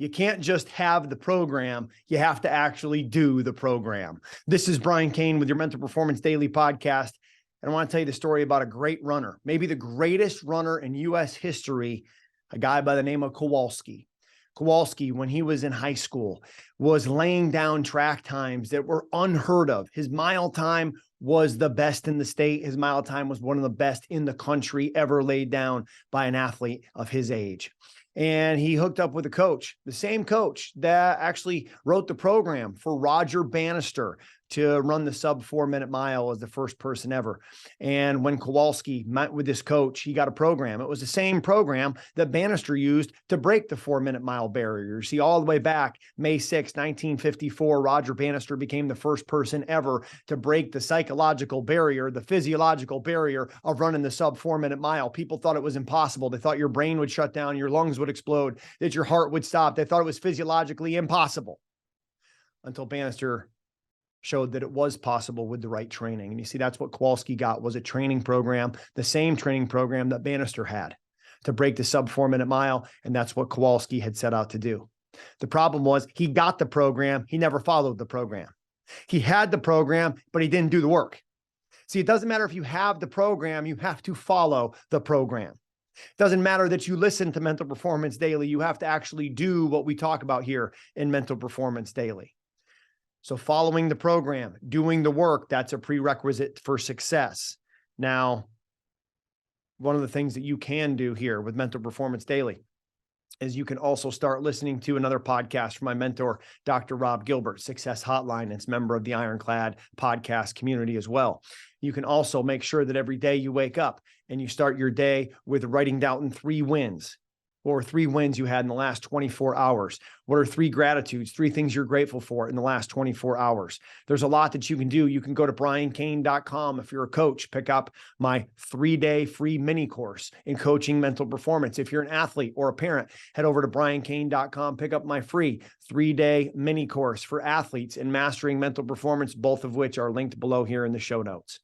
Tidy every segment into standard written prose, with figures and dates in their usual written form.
You can't just have the program. You have to actually do the program. This is Brian Cain with your Mental Performance Daily podcast. And I want to tell you the story about a great runner, maybe the greatest runner in U.S. history, a guy by the name of Kowalski. Kowalski, when he was in high school, was laying down track times that were unheard of. His mile time was the best in the state. His mile time was one of the best in the country ever laid down by an athlete of his age. And he hooked up with a coach, the same coach that actually wrote the program for Roger Bannister to run the sub 4-minute mile as the first person ever. And when Kowalski met with this coach, he got a program. It was the same program that Bannister used to break the 4-minute mile barrier. See, all the way back, May 6, 1954, Roger Bannister became the first person ever to break the psychological barrier, the physiological barrier of running the sub 4-minute mile. People thought it was impossible. They thought your brain would shut down, your lungs would explode, that your heart would stop. They thought it was physiologically impossible until Bannister showed that it was possible with the right training. And you see, that's what Kowalski got, was a training program, the same training program that Bannister had to break the sub 4-minute mile. And that's what Kowalski had set out to do. The problem was he got the program. He never followed the program. He had the program, but he didn't do the work. See, it doesn't matter if you have the program, you have to follow the program. It doesn't matter that you listen to Mental Performance Daily. You have to actually do what we talk about here in Mental Performance Daily. So following the program, doing the work, that's a prerequisite for success. Now, one of the things that you can do here with Mental Performance Daily is you can also start listening to another podcast from my mentor, Dr. Rob Gilbert, Success Hotline. It's a member of the Ironclad podcast community as well. You can also make sure that every day you wake up and you start your day with writing down 3 wins. What were 3 wins you had in the last 24 hours? What are 3 gratitudes, 3 things you're grateful for in the last 24 hours? There's a lot that you can do. You can go to briancain.com. If you're a coach, pick up my 3-day free mini course in coaching mental performance. If you're an athlete or a parent, head over to briancain.com, pick up my free 3-day mini course for athletes in mastering mental performance, both of which are linked below here in the show notes.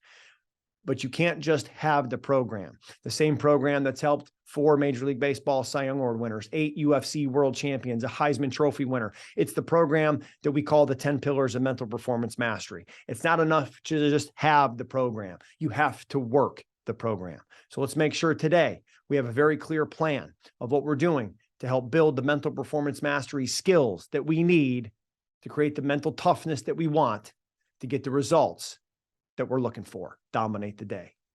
But you can't just have the program, the same program that's helped 4 Major League Baseball Cy Young Award winners, 8 UFC world champions, a Heisman Trophy winner. It's the program that we call the 10 pillars of mental performance mastery. It's not enough to just have the program. You have to work the program. So let's make sure today we have a very clear plan of what we're doing to help build the mental performance mastery skills that we need to create the mental toughness that we want to get the results that we're looking for. Dominate the day.